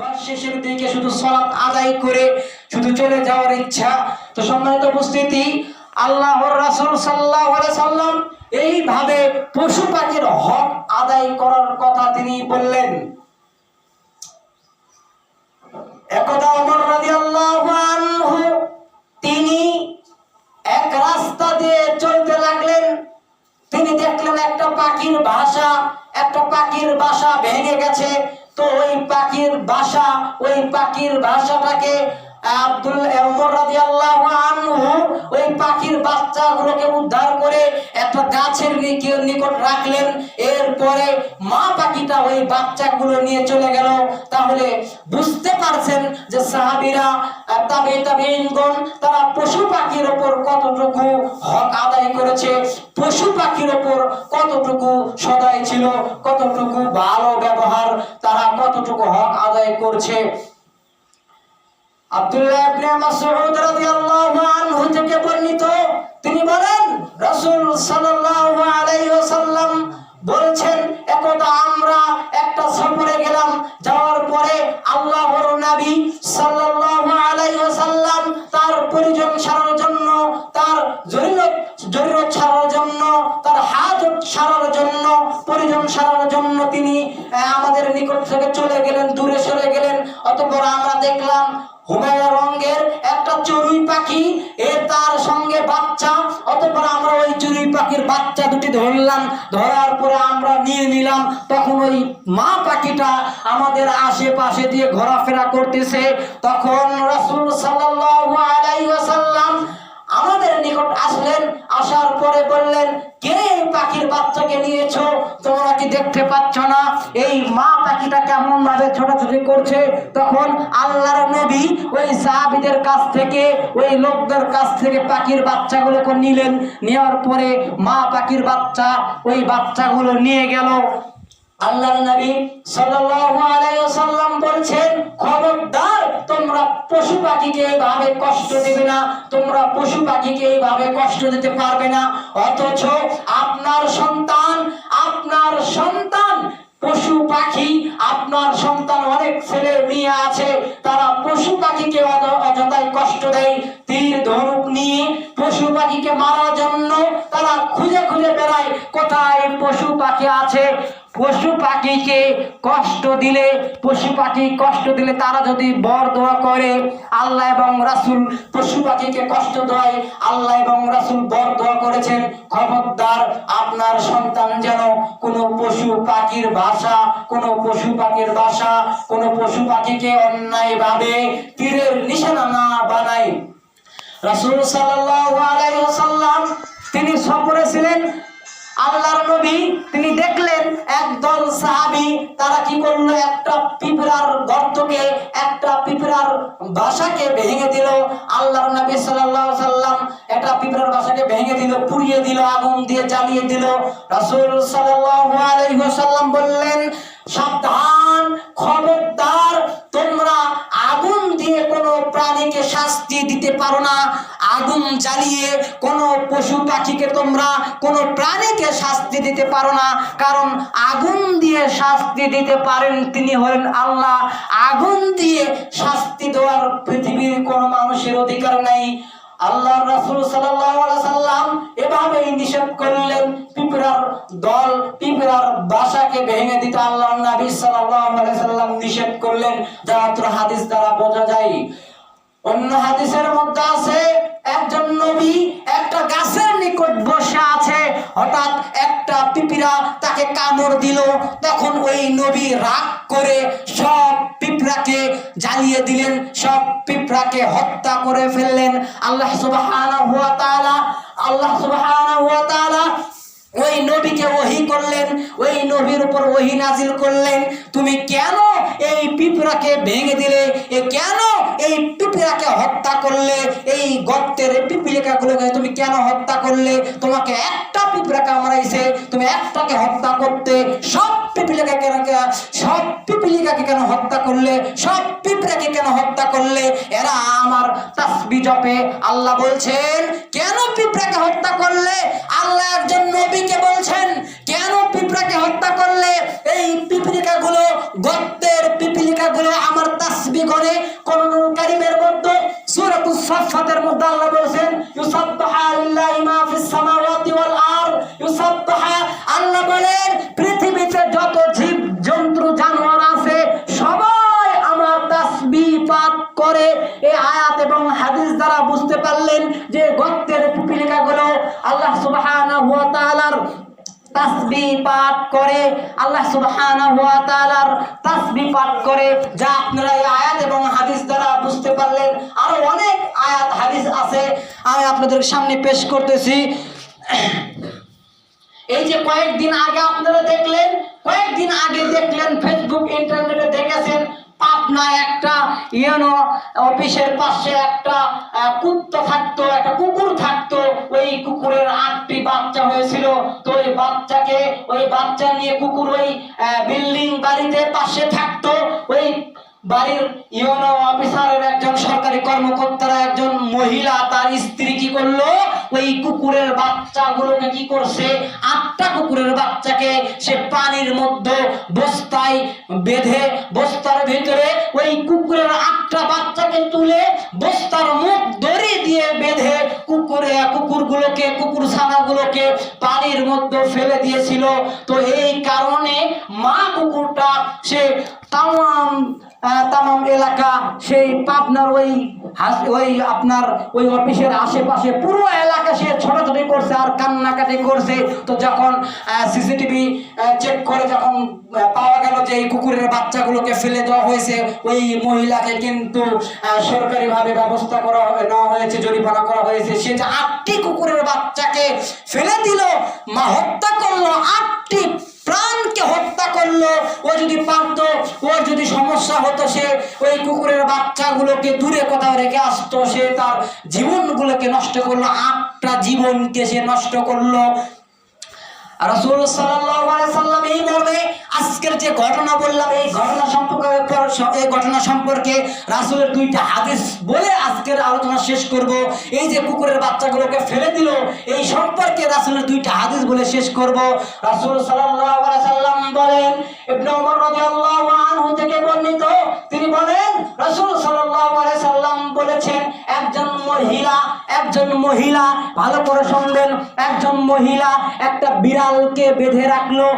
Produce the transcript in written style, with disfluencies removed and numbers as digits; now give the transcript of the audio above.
বাস শেষের দিকে শুধু সালাত আদায় করে শুধু চলে যাওয়ার ইচ্ছা। তো সম্মানিত উপস্থিতি, আল্লাহর রাসূল সাল্লাল্লাহু আলাইহি সাল্লাম এইভাবে পশু পাখির হক আদায় করার কথা তিনি বললেন। একদা ওমর রাদিয়াল্লাহু আনহু তিনি এক রাস্তা দিয়ে চলতে লাগলেন। তিনি দেখলেন একটা পাখির বাসা ভেঙে গেছে। তো ওই পাখির বাসাটাকে ওমর রাদিয়াল্লাহু আনহু ওই পাখির বাচ্চাগুলোকে উদ্ধার করে একটা গাছের নিকট রাখলেন। এরপরে মা পাখিটা ওই বাচ্চাগুলো নিয়ে চলে গেল। তাহলে বুঝতে পারছেন যে সাহাবীরা তাবেঈনগণ তারা পশু পাখির উপর কতটুকু হক আদায় করেছে, পশু পাখির উপর কতটুকু সদয় ছিল, কতটুকু ভালো ব্যবহার, তারা কতটুকু হক আদায় করছে। আব্দুল্লাহ ইবনে মাসউদ রাদিয়াল্লাহু আনহু থেকে বর্ণিত, তিনি বলেন রাসূল সাল্লাল্লাহু আলাইহি ওয়াসাল্লাম বলেছেন, একদা আমরা একটা সফরে গেলাম। যাওয়ার পরে আল্লাহর নবী সাল্লাল্লাহু আলাইহি ওয়াসাল্লাম তার পরিজন সারার জন্য, তার জরুরত সারার জন্য, তার হাজত সারার জন্য, পরিজন সারার জন্য তিনি আমাদের নিকট থেকে চলে গেলেন, দূরে সরে গেলেন। অতঃপর আমরা দেখলাম হুমায়রা রঙের একটা চড়ুই পাখি, তার সঙ্গে বাচ্চা। অতঃপর আমরা ওই চড়ুই পাখির বাচ্চা দুটি ধরলাম। ধরার পরে আমরা নিয়ে নিলাম। তখন ওই মা পাখিটা আমাদের আশেপাশে দিয়ে ঘোরাফেরা করতেছে। তখন রাসূল সাল্লাল্লাহু আলাইহি ওয়াসাল্লাম আমাদের নিকট আসলেন। আসার পরে বললেন, কে এই পাখির বাচ্চাকে নিয়েছো? তোমরা কি দেখতে পাচ্ছ না এই মা পাখিটা কেমন ভাবে ছোটাছুটি করছে? তখন আল্লাহর নবী ওই সাহাবীদের কাছ থেকে, ওই লোকদের কাছ থেকে পাখির বাচ্চাগুলোকে নিলেন। নেওয়ার পরে মা পাখির বাচ্চা ওই বাচ্চাগুলো নিয়ে গেল। আল্লাহর নবী সাল্লাল্লাহু আলাইহি ওয়াসাল্লাম বলছেন, খবরদার তোমরা পশু পাখিকে এইভাবে কষ্ট দেবে না, তোমরা পশু পাখিকে এইভাবে কষ্ট দিতে পারবে না। অথচ আপনার সন্তান পশু পাখি, আপনার সন্তান অনেক ছেলে মেয়ে আছে, তারা পশু পাখিকে অযথাই কষ্ট দেয়। তীর ধনুক নিয়ে পশু পাখিকে মারার জন্য তারা খুঁজে খুঁজে বেড়ায় কোথায় পশু পাখি আছে। পশু পাখিকে কষ্ট দিলে তারা যদি বরদোয়া করে, আল্লাহ এবং রাসূল পশু পাখিকে কষ্ট দেয়, আল্লাহ এবং রাসূল বরদোয়া করেছেন, খবরদার আপনার সন্তান যেন কোনো পশু পাখির পাখিকে অন্যায়ভাবে তীরের নিশানা না বানায়। রাসূল সাল্লাল্লাহু আলাইহি ওয়াসাল্লাম তিনি সফরে ছিলেন। আল্লাহর নবী তিনি দেখলেন একদল সাহাবী তারা কি করলো, একটা পিঁপড়ার গর্তকে, একটা পিঁপড়ার বাসাকে ভেঙে দিল। আল্লাহর নবী সাল্লাল্লাহু আলাইহি ওয়াসাল্লাম একটা পিঁপড়ার বাসাকে ভেঙে দিল, পুড়িয়ে দিল, আগুন দিয়ে জ্বালিয়ে দিল। রাসূল সাল্লাল্লাহু আলাইহি ওয়াসাল্লাম বললেন, সাবধান, খবরদার, তোমরা আগুন দিয়ে কোনো প্রাণীকে শাস্তি দিতে পারো না। আগুন জ্বালিয়ে কোনো পশু পাখিকে তোমরা কোনো প্রাণীকে শাস্তি দিতে পারো না। কারণ আগুন দিয়ে শাস্তি দিতে পারেন তিনি হলেন আল্লাহ। আগুন দিয়ে শাস্তি দেওয়ার পৃথিবীর কোনো মানুষের অধিকার নাই। আল্লাহর রাসূল সাল্লাল্লাহু আলাইহি সাল্লাম এভাবেই নিষেধ করলেন পিঁপড়ার বাসাকে ভেঙে দিতে। আল্লাহর নবী সাল্লাল্লাহু আলাইহি সাল্লাম নিষেধ করলেন, যা হাদিস দ্বারা বোঝা যায়। অন্য হাদিসের মধ্যে আছে, একজন নবী একটা গাছের নিকট বসে আছে, হঠাৎ একটা পিঁপড়া তাকে কামড় দিল। তখন ওই নবী রাগ করে সব পিঁপড়াকে জ্বালিয়ে দিলেন, সব পিঁপড়াকে হত্যা করে ফেললেন। আল্লাহ সুবহানাহু ওয়া তাআলা ওই নবীকে ওহী করলেন, ওই নবীর উপর ওহী নাজিল করলেন, তুমি কেন এই পিঁপড়াকে ভেঙে দিলে, কেন এই পিঁপড়াকে হত্যা করলে, এই গর্তের পিপীলিকাগুলোকে তুমি কেন হত্যা করলে? তোমাকে একটা পিঁপড়া কামড়াইছে, তুমি একটাকে হত্যা করতে, সব পিপীলিকাকে কেন হত্যা করলে, সব পিঁপড়াকে কেন হত্যা করলে? এরা আমার তাসবিহ জপে। আল্লাহ বলছেন, কেন পিঁপড়াকে হত্যা করলে? আল্লাহ একজন নবীকে বলছেন, কেন পিঁপড়াকে হত্যা করলে? এই পিপীলিকাগুলো, গর্তের পিপীলিকাগুলো আমার করে। কোরআনুল কারীমের মধ্যে সূরাতুস সাফফাতের মধ্যে আল্লাহ বলেছেন ইউসাব্বিহু লিল্লাহি মা ফিস সামাওয়াতি ওয়াল আরদ। ইউসাব্বিহু, আল্লাহ বলেন পৃথিবীতে যত জীব জন্তু জানোয়ার আছে সবাই আমার তাসবিহ পাঠ করে। এই আয়াত এবং হাদিস দ্বারা বুঝতে পারলেন যে গর্তের পিপিলিকাগুলো আল্লাহ সুবহানাহু ওয়া তাআলার তাসবিহ পাঠ করে, আল্লাহ সুবহানাহু ওয়া তাআলার তাসবিহ পাঠ করে, যা আপনারা এই আয়াত এবং হাদিস দ্বারা বুঝতে পারলেন। আরো অনেক আয়াত হাদিস আছে, আমি আপনাদের সামনে পেশ করতেছি। এই যে কয়েকদিন আগে আপনারা দেখলেন, ফেসবুক ইন্টারনেটে দেখেছেন, পাবনায় একটা ইউনো অফিসের পাশে একটা কুত্তা থাকতো, একটা কুকুর থাকতো। ওই কুকুরের 8টি বাচ্চা হয়েছিল। তো ওই বাচ্চা নিয়ে কুকুর ওই বিল্ডিং বাড়িতে পাশে থাকতো। ওই বাড়ির ইউনো অফিসারের একজন সরকারি কর্মকর্তারা একজন মহিলা তার স্ত্রী কি করলো, ওই কুকুরের বাচ্চাগুলোকে কি করছে, 8টা কুকুরের বাচ্চাকে সে পানির মধ্যে বস্তায় বেঁধে, বস্তার ভিতরে ওই কুকুরের 8টা বাচ্চাকে তুলে বস্তার মুখ দড়ি দিয়ে বেঁধে কুকুর ছানাগুলোকে পানির মধ্যে ফেলে দিয়েছিল। তো এই কারণে মা কুকুরটা সে তামাম এলাকা, সেই পাবনার ওই আপনার ওই অফিসের আশেপাশে পুরো এলাকা সে ছোটাছুটি করছে আর কান্নাকাটি করছে। তো যখন সিসিটিভি চেক করে যখন পাওয়া গেল যে এই কুকুরের বাচ্চাগুলোকে ফেলে দেওয়া হয়েছে, ওই মহিলাকে কিন্তু সরকারিভাবে ব্যবস্থা নেওয়া হয়েছে, জরিমানা করা হয়েছে। সে যে 8টি কুকুরের বাচ্চাকে ফেলে দিল, মা হত্যা করলো, 8টি প্রাণকে হত্যা করলো। ও যদি পারত, ওর যদি সমস্যা হতো, সে ওই কুকুরের বাচ্চাগুলোকে দূরে কোথাও রেখে আসতো। সে তার জীবনগুলোকে নষ্ট করলো, 8টা জীবনকে সে নষ্ট করলো। রাসূল সাল্লাল্লাহু আলাইহি সাল্লাম এই মর্মে আজকের যে ঘটনা বললাম, এই ঘটনা সম্পর্কে রাসূলের 2টা হাদিস বলে আজকের আলোচনা শেষ করব। এই যে কুকুরের বাচ্চাগুলোকে ফেলে দিল, এই সম্পর্কে রাসূলের 2টা হাদিস বলে শেষ করব। রাসূল সাল্লাল্লাহু আলাইহি সাল্লাম বলেন, ইবনে ওমর রাদিয়াল্লাহু আনহু থেকে বর্ণিত, তিনি বলেন রাসূল সাল্লাল্লাহু আলাইহি সাল্লাম বলেছেন, একজন মহিলা, ভালো করে শুনবেন, একজন মহিলা একটা বিড়ালকে বেঁধে রাখলো।